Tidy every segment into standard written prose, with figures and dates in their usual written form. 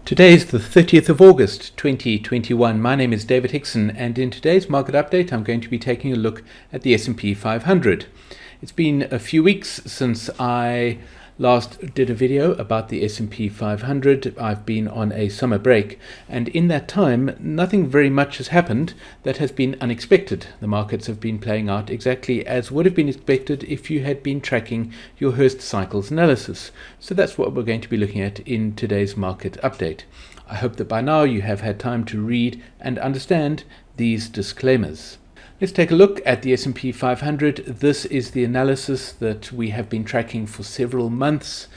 Today is the 30th of August 2021. My name is David Hickson, and in today's market update I'm going to be taking a look at the S&P 500. It's been a few weeks since I last did a video about the S&P 500. I've been on a summer break, and in that time nothing very much has happened that has been unexpected. The markets have been playing out exactly as would have been expected if you had been tracking your Hurst cycles analysis. So that's what we're going to be looking at in today's market update. I hope that by now you have had time to read and understand these disclaimers. Let's take a look at the S&P 500. This is the analysis that we have been tracking for several months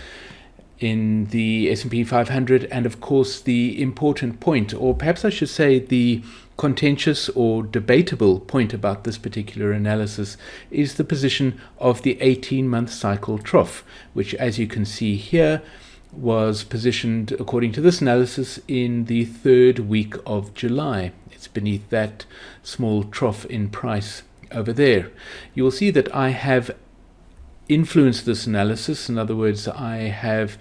in the S&P 500, and of course the important point, or perhaps I should say the contentious or debatable point about this particular analysis, is the position of the 18-month cycle trough, which, as you can see here, was positioned according to this analysis in the third week of July. It's beneath that small trough in price over there. You will see that I have influenced this analysis. In other words, I have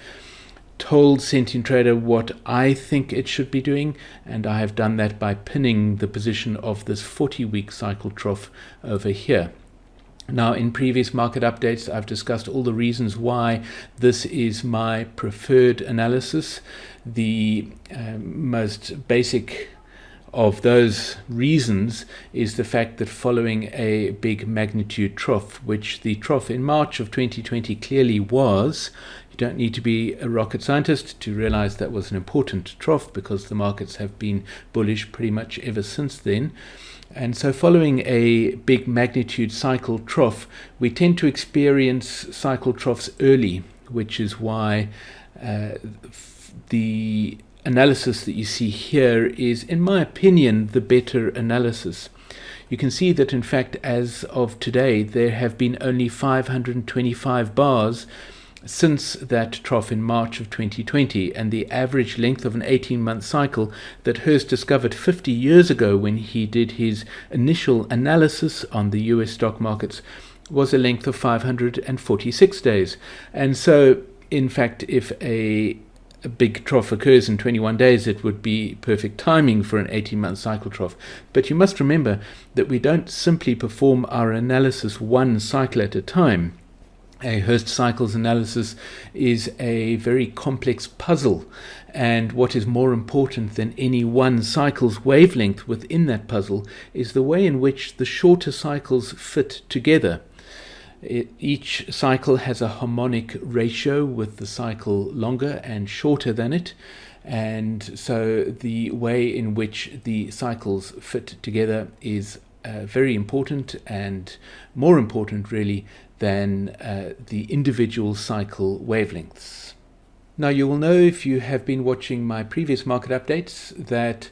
told Sentient Trader what I think it should be doing, and I have done that by pinning the position of this 40-week cycle trough over here. Now, in previous market updates, I've discussed all the reasons why this is my preferred analysis. The most basic of those reasons is the fact that following a big magnitude trough, which the trough in March of 2020 clearly was, you don't need to be a rocket scientist to realize that was an important trough, because the markets have been bullish pretty much ever since then. And so following a big magnitude cycle trough, we tend to experience cycle troughs early, which is why the analysis that you see here is, in my opinion, the better analysis. You can see that, in fact, as of today, there have been only 525 bars since that trough in March of 2020, and the average length of an 18-month cycle that Hurst discovered 50 years ago when he did his initial analysis on the US stock markets was a length of 546 days. And so, in fact, if a big trough occurs in 21 days, it would be perfect timing for an 18-month cycle trough. But you must remember that we don't simply perform our analysis one cycle at a time. A Hurst cycles analysis is a very complex puzzle, and what is more important than any one cycle's wavelength within that puzzle is the way in which the shorter cycles fit together. Each cycle has a harmonic ratio, with the cycle longer and shorter than it, and so the way in which the cycles fit together is very important, and more important really than the individual cycle wavelengths. Now, you will know, if you have been watching my previous market updates, that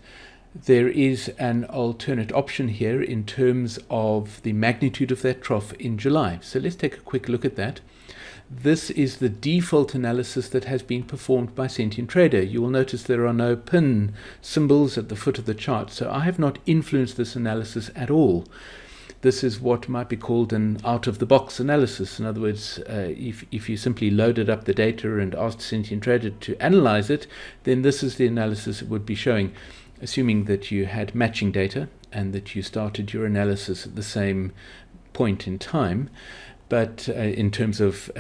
there is an alternate option here in terms of the magnitude of that trough in July. So let's take a quick look at that. This is the default analysis that has been performed by Sentient Trader. You will notice there are no pin symbols at the foot of the chart, so I have not influenced this analysis at all. This is what might be called an out-of-the-box analysis. In other words, if you simply loaded up the data and asked Sentient Trader to analyze it, then this is the analysis it would be showing, assuming that you had matching data and that you started your analysis at the same point in time. But in terms of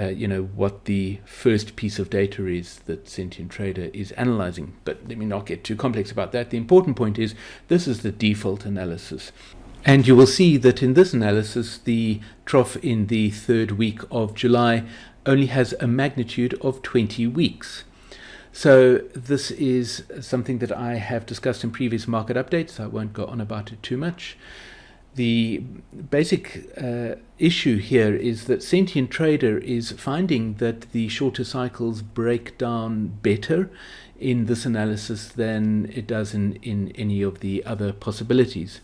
what the first piece of data is that Sentient Trader is analyzing. But let me not get too complex about that. The important point is this is the default analysis. And you will see that in this analysis, the trough in the third week of July only has a magnitude of 20 weeks. So this is something that I have discussed in previous market updates. I won't go on about it too much. The basic issue here is that Sentient Trader is finding that the shorter cycles break down better in this analysis than it does in any of the other possibilities.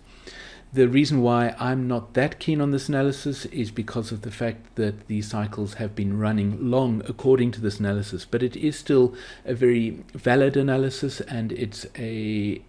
The reason why I'm not that keen on this analysis is because of the fact that the cycles have been running long according to this analysis, but it is still a very valid analysis, and it's a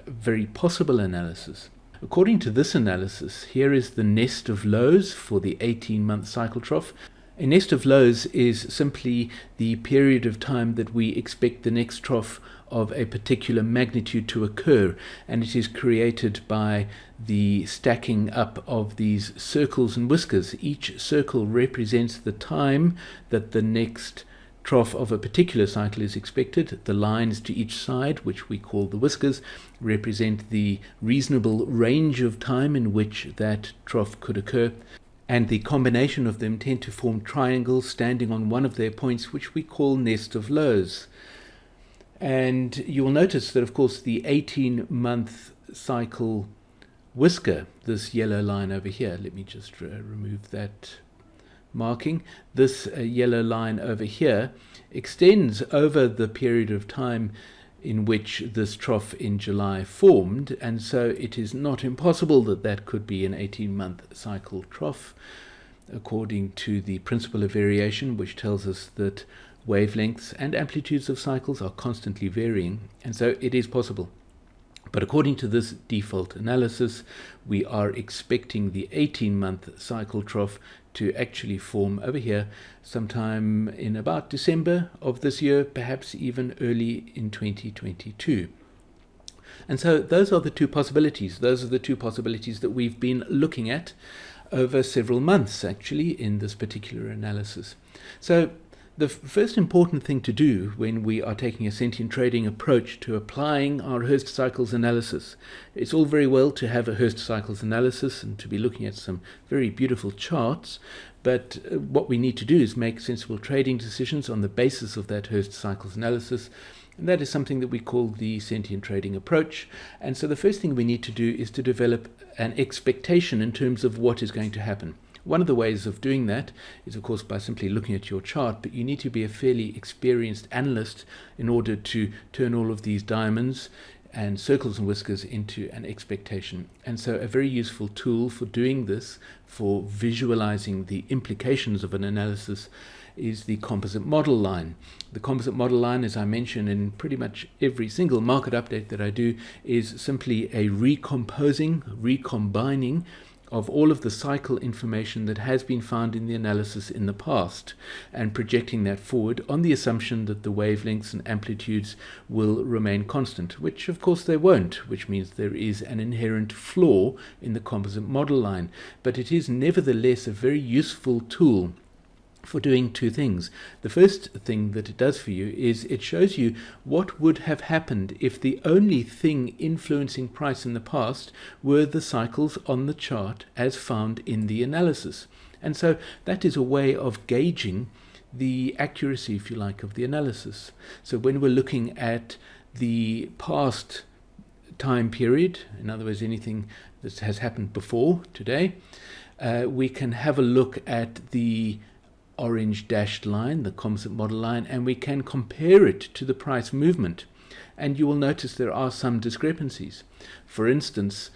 very possible analysis. According to this analysis, here is the nest of lows for the 18-month cycle trough. A nest of lows is simply the period of time that we expect the next trough of a particular magnitude to occur, and it is created by the stacking up of these circles and whiskers. Each circle represents the time that the next trough of a particular cycle is expected. The lines to each side, which we call the whiskers, represent the reasonable range of time in which that trough could occur, and the combination of them tend to form triangles standing on one of their points, which we call nest of lows. And you will notice that, of course, the 18-month cycle whisker, this yellow line over here, let me just remove that marking, this yellow line over here extends over the period of time in which this trough in July formed, and so it is not impossible that that could be an 18-month cycle trough, according to the principle of variation, which tells us that wavelengths and amplitudes of cycles are constantly varying, and so it is possible. But according to this default analysis, we are expecting the 18-month cycle trough to actually form over here sometime in about December of this year, perhaps even early in 2022. And so those are the two possibilities. Those are the two possibilities that we've been looking at over several months, actually, in this particular analysis. So the first important thing to do when we are taking a sentient trading approach to applying our Hurst cycles analysis, it's all very well to have a Hurst cycles analysis and to be looking at some very beautiful charts, but what we need to do is make sensible trading decisions on the basis of that Hurst cycles analysis, and that is something that we call the sentient trading approach. And so the first thing we need to do is to develop an expectation in terms of what is going to happen. One of the ways of doing that is, of course, by simply looking at your chart, but you need to be a fairly experienced analyst in order to turn all of these diamonds and circles and whiskers into an expectation. And so a very useful tool for doing this, for visualizing the implications of an analysis, is the composite model line. The composite model line, as I mentioned in pretty much every single market update that I do, is simply a recombining of all of the cycle information that has been found in the analysis in the past and projecting that forward on the assumption that the wavelengths and amplitudes will remain constant, which of course they won't, which means there is an inherent flaw in the composite model line. But it is nevertheless a very useful tool for doing two things. The first thing that it does for you is it shows you what would have happened if the only thing influencing price in the past were the cycles on the chart as found in the analysis. And so that is a way of gauging the accuracy, if you like, of the analysis. So when we're looking at the past time period, in other words, anything that has happened before today, we can have a look at the orange dashed line, the composite model line, and we can compare it to the price movement. And you will notice there are some discrepancies. For instance,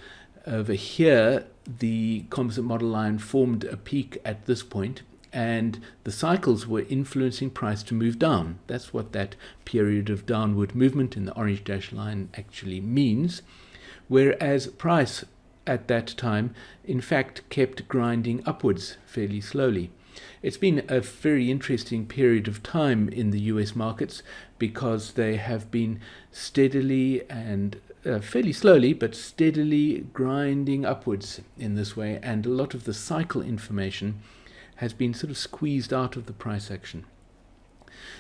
over here, the composite model line formed a peak at this point, and the cycles were influencing price to move down. That's what that period of downward movement in the orange dashed line actually means. Whereas price at that time, in fact, kept grinding upwards fairly slowly. It's been a very interesting period of time in the US markets because they have been steadily and fairly slowly but steadily grinding upwards in this way, and a lot of the cycle information has been sort of squeezed out of the price action.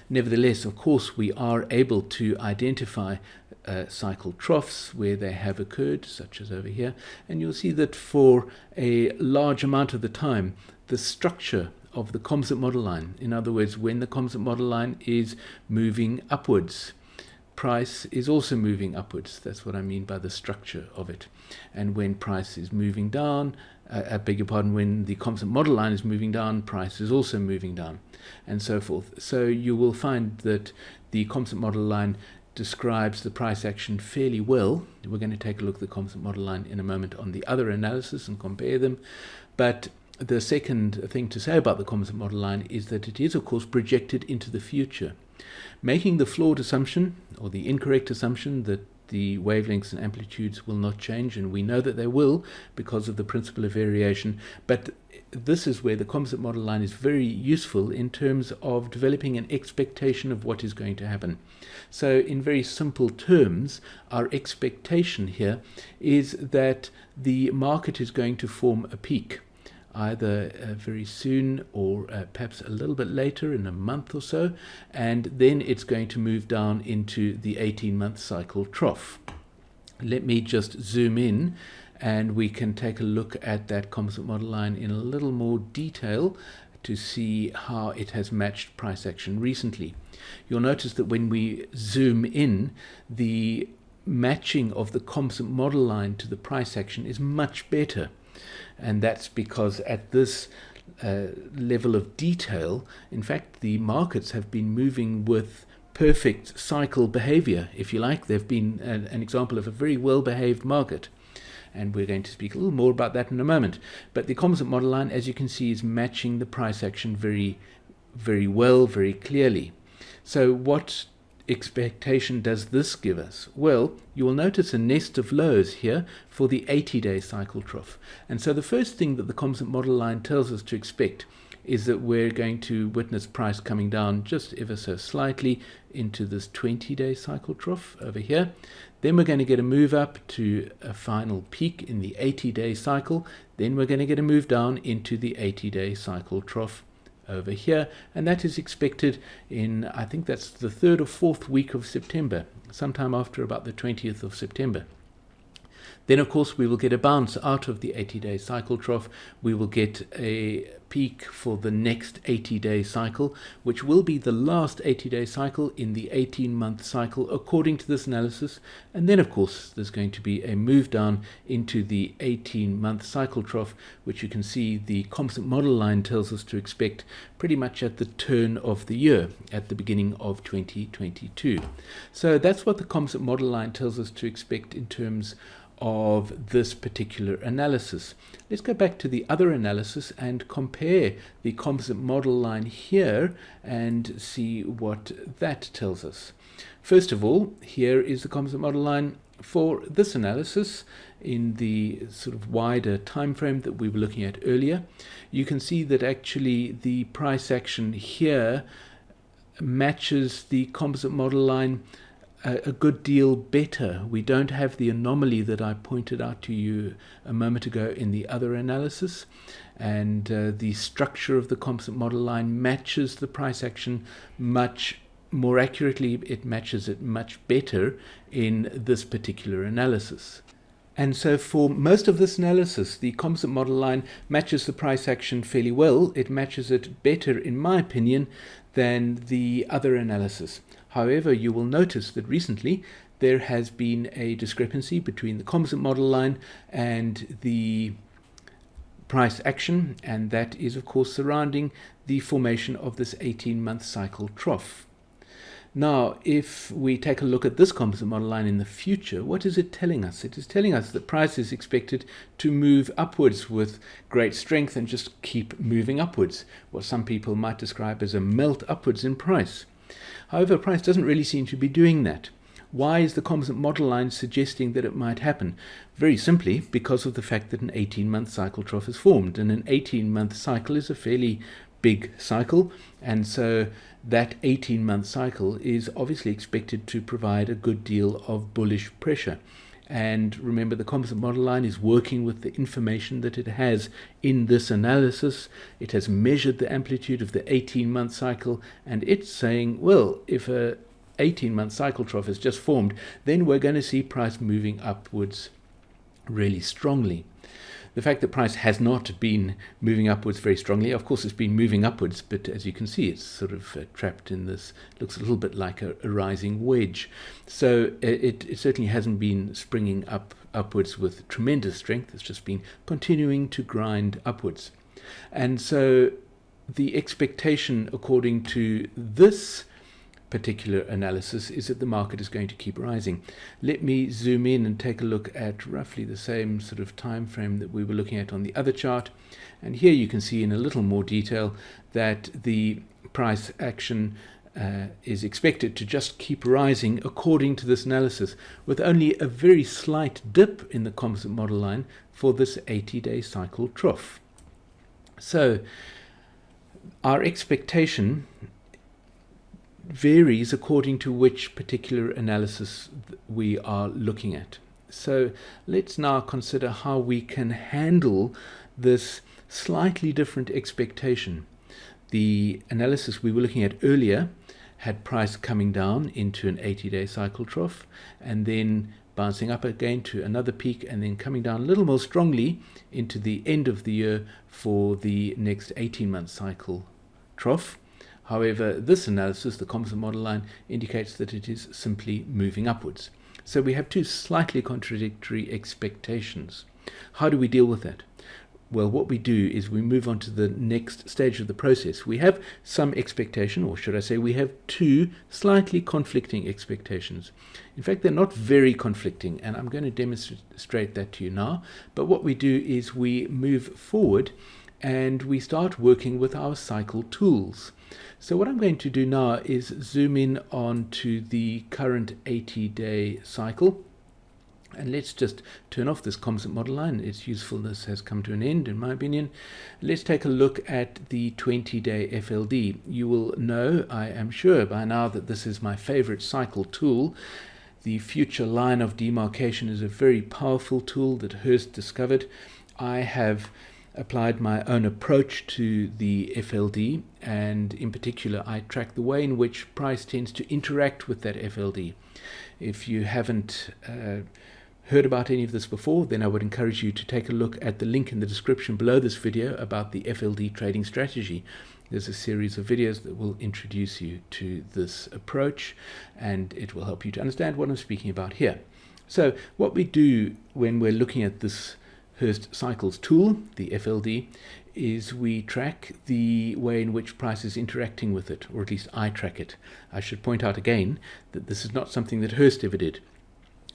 Nevertheless, of course, we are able to identify cycle troughs where they have occurred, such as over here, and you'll see that for a large amount of the time, the structure of the composite model line, in other words, when the composite model line is moving upwards, price is also moving upwards. That's what I mean by the structure of it. And when price is moving down, when the composite model line is moving down, price is also moving down, and so forth. So you will find that the composite model line describes the price action fairly well. We're going to take a look at the composite model line in a moment on the other analysis and compare them. But the second thing to say about the composite model line is that it is, of course, projected into the future, making the flawed assumption or the incorrect assumption that the wavelengths and amplitudes will not change, and we know that they will because of the principle of variation. But this is where the composite model line is very useful in terms of developing an expectation of what is going to happen. So in very simple terms, our expectation here is that the market is going to form a peak, either very soon or perhaps a little bit later, in a month or so, and then it's going to move down into the 18-month cycle trough. Let me just zoom in and we can take a look at that composite model line in a little more detail to see how it has matched price action recently. You'll notice that when we zoom in, the matching of the composite model line to the price action is much better. And that's because at this level of detail, in fact, the markets have been moving with perfect cycle behavior, if you like. They've been an example of a very well-behaved market. And we're going to speak a little more about that in a moment. But the composite model line, as you can see, is matching the price action very, very well, very clearly. So what expectation does this give us? Well, you will notice a nest of lows here for the 80-day cycle trough. And so the first thing that the composite model line tells us to expect is that we're going to witness price coming down just ever so slightly into this 20-day cycle trough over here. Then we're going to get a move up to a final peak in the 80-day cycle. Then we're going to get a move down into the 80-day cycle trough over here, and that is expected in, I think that's the 3rd or 4th week of September, sometime after about the 20th of September. Then, of course, we will get a bounce out of the 80-day cycle trough. We will get a peak for the next 80-day cycle, which will be the last 80-day cycle in the 18-month cycle, according to this analysis. And then, of course, there's going to be a move down into the 18-month cycle trough, which you can see the composite model line tells us to expect pretty much at the turn of the year, at the beginning of 2022. So that's what the composite model line tells us to expect in terms of this particular analysis. Let's go back to the other analysis and compare the composite model line here and see what that tells us. First of all, here is the composite model line for this analysis in the sort of wider time frame that we were looking at earlier. You can see that actually the price action here matches the composite model line a good deal better. We don't have the anomaly that I pointed out to you a moment ago in the other analysis, and the structure of the composite model line matches the price action much more accurately. It matches it much better in this particular analysis. And so for most of this analysis, the composite model line matches the price action fairly well. It matches it better, in my opinion, than the other analysis. However, you will notice that recently there has been a discrepancy between the composite model line and the price action, and that is, of course, surrounding the formation of this 18-month cycle trough. Now, if we take a look at this composite model line in the future, what is it telling us? It is telling us that price is expected to move upwards with great strength and just keep moving upwards, what some people might describe as a melt upwards in price. However, price doesn't really seem to be doing that. Why is the composite model line suggesting that it might happen? Very simply because of the fact that an 18-month cycle trough is formed, and an 18-month cycle is a fairly big cycle, and so that 18-month cycle is obviously expected to provide a good deal of bullish pressure. And remember, the composite model line is working with the information that it has in this analysis. It has measured the amplitude of the 18-month cycle, and it's saying, well, if a 18-month cycle trough is just formed, then we're going to see price moving upwards really strongly. The fact that price has not been moving upwards very strongly, of course it's been moving upwards, but as you can see it's sort of trapped in this, looks a little bit like a rising wedge. So it certainly hasn't been springing upwards with tremendous strength. It's just been continuing to grind upwards. And so the expectation, according to this particular analysis, is that the market is going to keep rising. Let me zoom in and take a look at roughly the same sort of time frame that we were looking at on the other chart, and here you can see in a little more detail that the price action is expected to just keep rising according to this analysis, with only a very slight dip in the composite model line for this 80-day cycle trough. So our expectation varies according to which particular analysis we are looking at. So let's now consider how we can handle this slightly different expectation. The analysis we were looking at earlier had price coming down into an 80-day cycle trough and then bouncing up again to another peak and then coming down a little more strongly into the end of the year for the next 18-month cycle trough. However, this analysis, the composite model line, indicates that it is simply moving upwards. So we have two slightly contradictory expectations. How do we deal with that? Well, what we do is we move on to the next stage of the process. We have some expectation, or should I say we have two slightly conflicting expectations. In fact, they're not very conflicting, and I'm going to demonstrate that to you now. But what we do is we move forward and we start working with our cycle tools. So what I'm going to do now is zoom in onto the current 80-day cycle. And let's just turn off this composite model line. Its usefulness has come to an end, in my opinion. Let's take a look at the 20-day FLD. You will know, I am sure by now, that this is my favorite cycle tool. The future line of demarcation is a very powerful tool that Hurst discovered. I have applied my own approach to the FLD, and in particular I track the way in which price tends to interact with that FLD. If you haven't heard about any of this before, then I would encourage you to take a look at the link in the description below this video about the FLD trading strategy. There's a series of videos that will introduce you to this approach, and it will help you to understand what I'm speaking about here. So what we do when we're looking at this Hurst Cycles tool, the FLD, is we track the way in which price is interacting with it, or at least I track it. I should point out again that this is not something that Hurst ever did.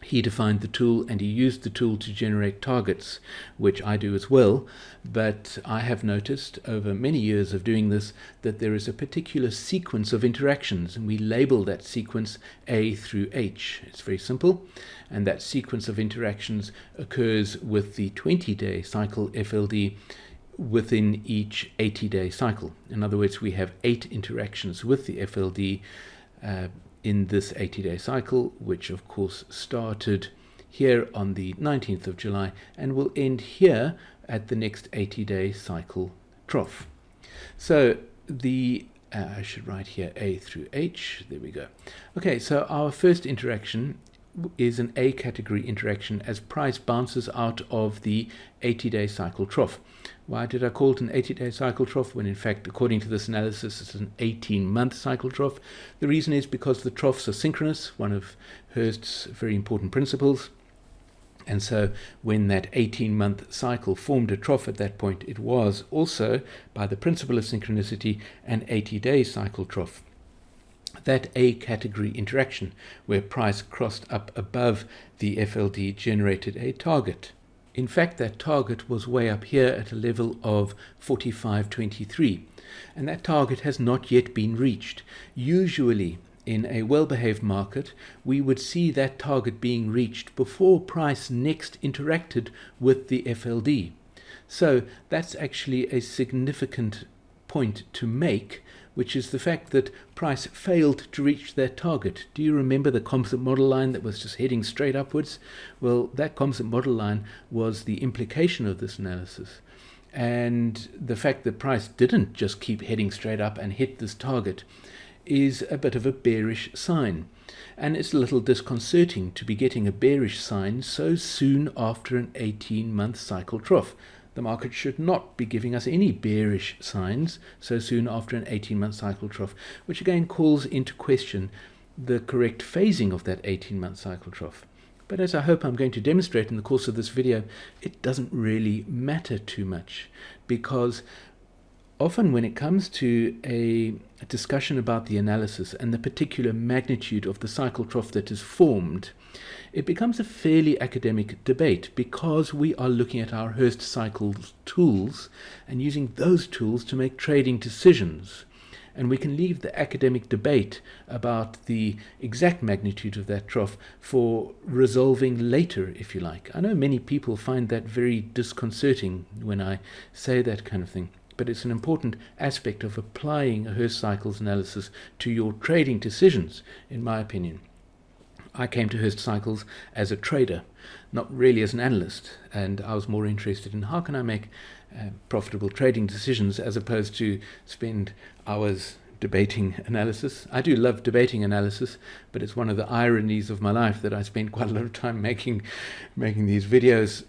He defined the tool and he used the tool to generate targets, which I do as well, but I have noticed over many years of doing this that there is a particular sequence of interactions, and we label that sequence A through H. It's very simple, and that sequence of interactions occurs with the 20-day cycle FLD within each 80-day cycle. In other words, we have 8 interactions with the FLD in this 80-day cycle, which of course started here on the 19th of July and will end here at the next 80-day cycle trough. So I should write here A through H. There we go. Okay, so our first interaction is an A category interaction as price bounces out of the 80-day cycle trough. Why did I call it an 80-day cycle trough when in fact, according to this analysis, it's an 18-month cycle trough? The reason is because the troughs are synchronous, one of Hurst's very important principles. And so when that 18-month cycle formed a trough at that point, it was also, by the principle of synchronicity, an 80-day cycle trough. That A category interaction, where price crossed up above the FLD, generated a target. In fact, that target was way up here at a level of 45.23, and that target has not yet been reached. Usually, in a well-behaved market, we would see that target being reached before price next interacted with the FLD. So that's actually a significant point to make, which is the fact that price failed to reach that target. Do you remember the composite model line that was just heading straight upwards? Well, that composite model line was the implication of this analysis. And the fact that price didn't just keep heading straight up and hit this target is a bit of a bearish sign. And it's a little disconcerting to be getting a bearish sign so soon after an 18-month cycle trough. The market should not be giving us any bearish signs so soon after an 18-month cycle trough, which again calls into question the correct phasing of that 18-month cycle trough. But as I hope I'm going to demonstrate in the course of this video, it doesn't really matter too much, because often when it comes to a discussion about the analysis and the particular magnitude of the cycle trough that is formed, it becomes a fairly academic debate, because we are looking at our Hurst cycles tools and using those tools to make trading decisions. and we can leave the academic debate about the exact magnitude of that trough for resolving later, if you like. I know many people find that very disconcerting when I say that kind of thing, but it's an important aspect of applying a Hurst cycles analysis to your trading decisions, in my opinion. I came to Hurst cycles as a trader, not really as an analyst, and I was more interested in how can I make profitable trading decisions as opposed to spend hours debating analysis. I do love debating analysis, but it's one of the ironies of my life that I spend quite a lot of time making these videos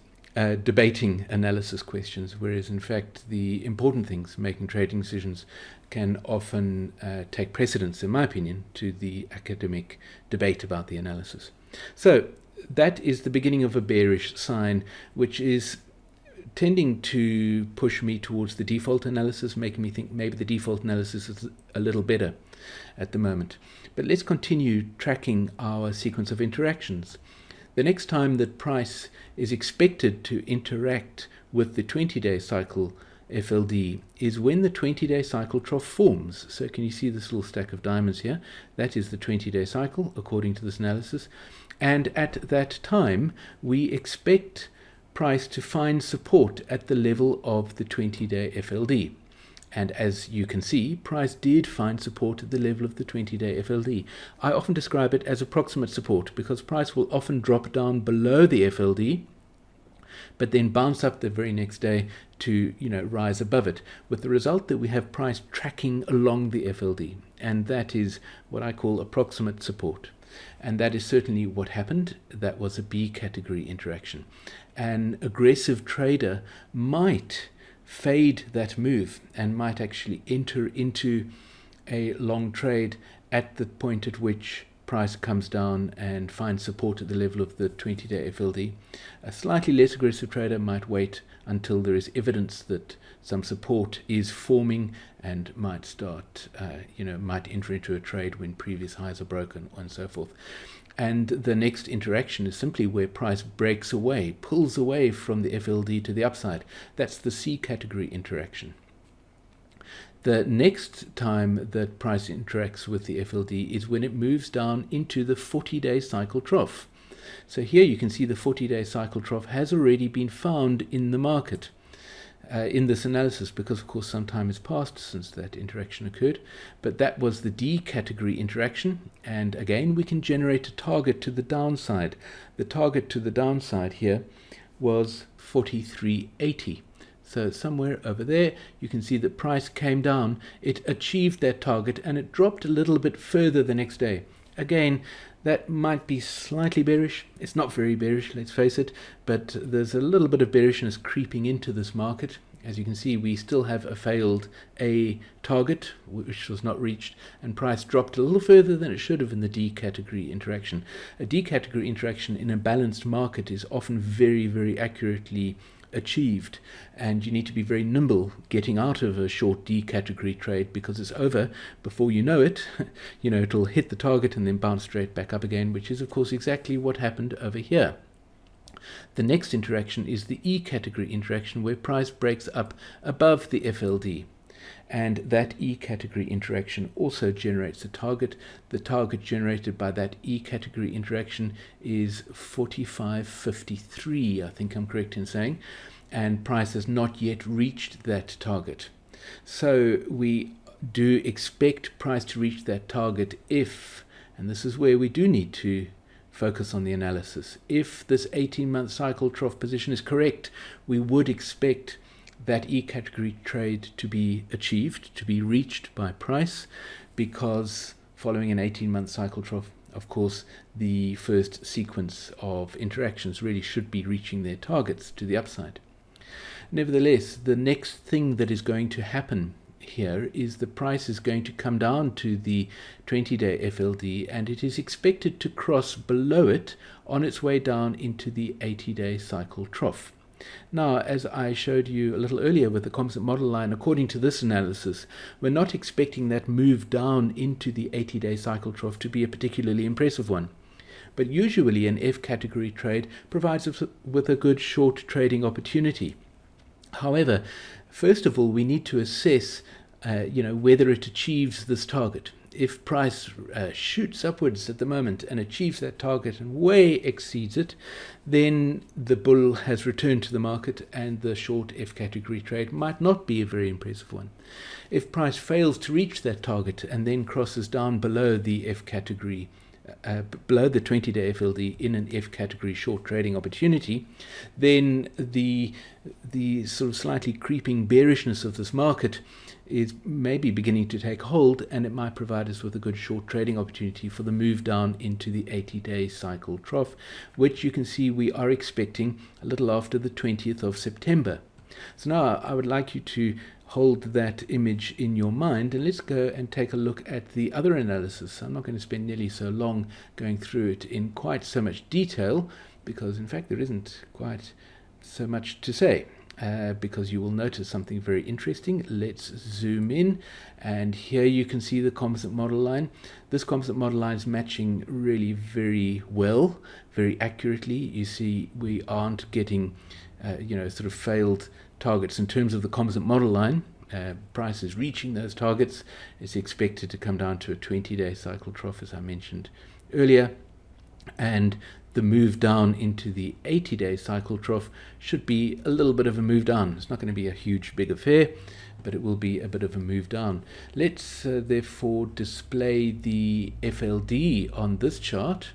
debating analysis questions, whereas in fact the important things, making trading decisions, can often take precedence, in my opinion, to the academic debate about the analysis. So that is the beginning of a bearish sign, which is tending to push me towards the default analysis, making me think maybe the default analysis is a little better at the moment. But let's continue tracking our sequence of interactions. The next time that price is expected to interact with the 20-day cycle FLD is when the 20-day cycle trough forms. So can you see this little stack of diamonds here? That is the 20-day cycle according to this analysis. And at that time, we expect price to find support at the level of the 20-day FLD. And as you can see, price did find support at the level of the 20-day FLD. I often describe it as approximate support because price will often drop down below the FLD, but then bounce up the very next day to rise above it, with the result that we have price tracking along the FLD. And that is what I call approximate support. And that is certainly what happened. That was a B category interaction. An aggressive trader might fade that move and might actually enter into a long trade at the point at which price comes down and finds support at the level of the 20-day FLD. A slightly less aggressive trader might wait until there is evidence that some support is forming and might start, might enter into a trade when previous highs are broken and so forth. And the next interaction is simply where price breaks away, pulls away from the FLD to the upside. That's the C category interaction. The next time that price interacts with the FLD is when it moves down into the 40-day cycle trough. So here you can see the 40-day cycle trough has already been found in the market in this analysis, because of course some time has passed since that interaction occurred. But that was the D category interaction, and again we can generate a target to the downside. The target to the downside here was 43.80. So somewhere over there, you can see that price came down, it achieved that target, and it dropped a little bit further the next day. Again, that might be slightly bearish. It's not very bearish, let's face it, but there's a little bit of bearishness creeping into this market. As you can see, we still have a failed A target, which was not reached, and price dropped a little further than it should have in the D category interaction. A D category interaction in a balanced market is often very, very accurately achieved, and you need to be very nimble getting out of a short D category trade, because it's over before you know it. It'll hit the target and then bounce straight back up again, which is of course exactly what happened over here. The next interaction is the E category interaction, where price breaks up above the FLD, and that E category interaction also generates a target. The target generated by that E category interaction is 45.53, I think I'm correct in saying, and price has not yet reached that target. So we do expect price to reach that target if, and this is where we do need to focus on the analysis, if this 18-month cycle trough position is correct, we would expect that E category trade to be achieved, to be reached by price, because following an 18-month cycle trough, of course, the first sequence of interactions really should be reaching their targets to the upside. Nevertheless, the next thing that is going to happen here is the price is going to come down to the 20-day FLD, and it is expected to cross below it on its way down into the 80-day cycle trough. Now, as I showed you a little earlier with the composite model line, according to this analysis, we're not expecting that move down into the 80-day cycle trough to be a particularly impressive one. But usually an F category trade provides us with a good short trading opportunity. However, first of all, we need to assess whether it achieves this target. If price shoots upwards at the moment and achieves that target and way exceeds it, then the bull has returned to the market and the short F category trade might not be a very impressive one. If price fails to reach that target and then crosses down below the F category, below the 20-day FLD in an F category short trading opportunity, then the sort of slightly creeping bearishness of this market is maybe beginning to take hold, and it might provide us with a good short trading opportunity for the move down into the 80-day cycle trough, which you can see we are expecting a little after the 20th of September. So now I would like you to hold that image in your mind, and let's go and take a look at the other analysis. I'm not going to spend nearly so long going through it in quite so much detail, because in fact there isn't quite so much to say. Because you will notice something very interesting. Let's zoom in, and here you can see the composite model line. This composite model line is matching really very well, very accurately. You see we aren't getting sort of failed targets in terms of the composite model line. Price is reaching those targets. It's expected to come down to a 20-day cycle trough, as I mentioned earlier, and the move down into the 80-day cycle trough should be a little bit of a move down. It's not going to be a huge big affair, but it will be a bit of a move down. Let's therefore display the FLD on this chart,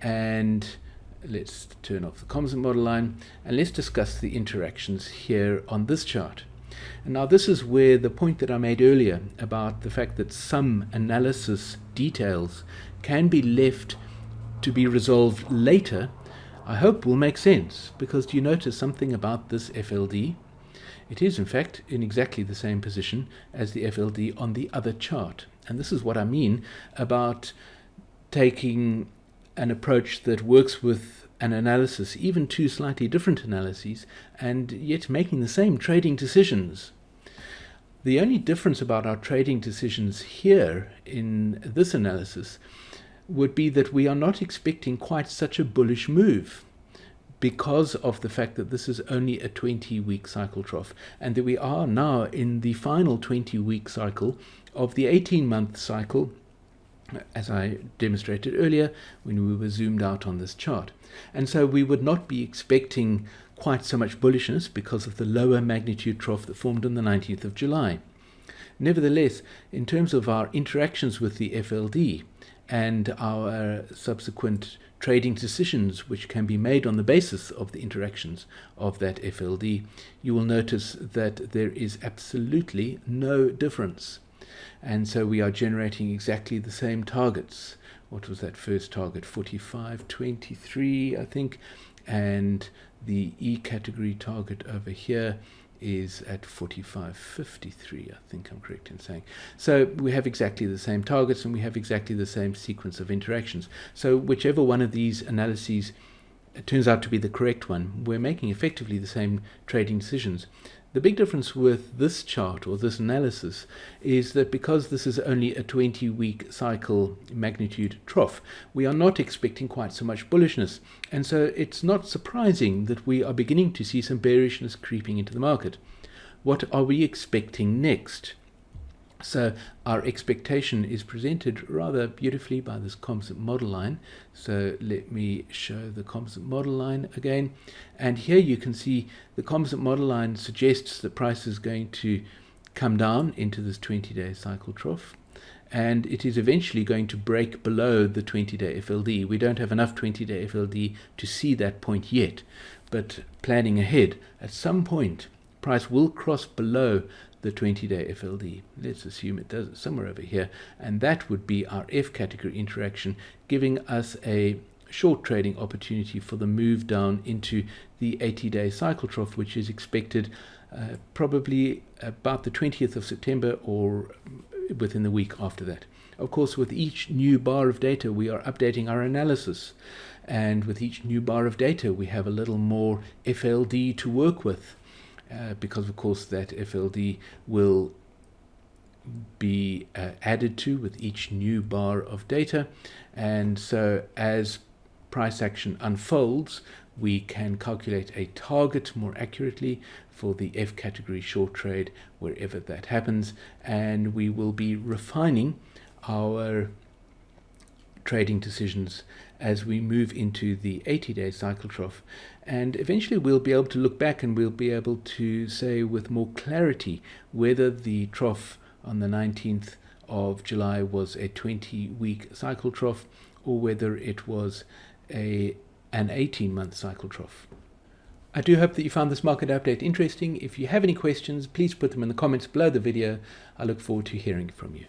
and let's turn off the composite model line, and let's discuss the interactions here on this chart. And now this is where the point that I made earlier about the fact that some analysis details can be left to be resolved later, I hope will make sense, because do you notice something about this FLD? It is in fact in exactly the same position as the FLD on the other chart, and this is what I mean about taking an approach that works with an analysis, even two slightly different analyses, and yet making the same trading decisions. The only difference about our trading decisions here in this analysis would be that we are not expecting quite such a bullish move, because of the fact that this is only a 20-week cycle trough, and that we are now in the final 20-week cycle of the 18-month cycle, as I demonstrated earlier when we were zoomed out on this chart. And so we would not be expecting quite so much bullishness because of the lower magnitude trough that formed on the 19th of July. Nevertheless, in terms of our interactions with the FLD and our subsequent trading decisions, which can be made on the basis of the interactions of that FLD, you will notice that there is absolutely no difference. And so we are generating exactly the same targets. What was that first target? 45.23, I think. And the E category target over here is at 45.53, I think I'm correct in saying. So we have exactly the same targets, and we have exactly the same sequence of interactions. So whichever one of these analyses turns out to be the correct one, we're making effectively the same trading decisions. The big difference with this chart or this analysis is that because this is only a 20-week cycle magnitude trough, we are not expecting quite so much bullishness. And so it's not surprising that we are beginning to see some bearishness creeping into the market. What are we expecting next? So our expectation is presented rather beautifully by this composite model line. So let me show the composite model line again. And here you can see the composite model line suggests that price is going to come down into this 20-day cycle trough, and it is eventually going to break below the 20-day FLD. We don't have enough 20-day FLD to see that point yet, but planning ahead, at some point price will cross below the 20-day FLD. Let's assume it does it somewhere over here, and that would be our F category interaction, giving us a short trading opportunity for the move down into the 80-day cycle trough, which is expected probably about the 20th of September or within the week after that. Of course, with each new bar of data, we are updating our analysis, and with each new bar of data, we have a little more FLD to work with. Because of course that FLD will be added to with each new bar of data, and so as price action unfolds, we can calculate a target more accurately for the F category short trade wherever that happens, and we will be refining our trading decisions as we move into the 80-day cycle trough, and eventually we'll be able to look back and we'll be able to say with more clarity whether the trough on the 19th of July was a 20-week cycle trough or whether it was an 18-month cycle trough. I do hope that you found this market update interesting. If you have any questions, please put them in the comments below the video. I look forward to hearing from you.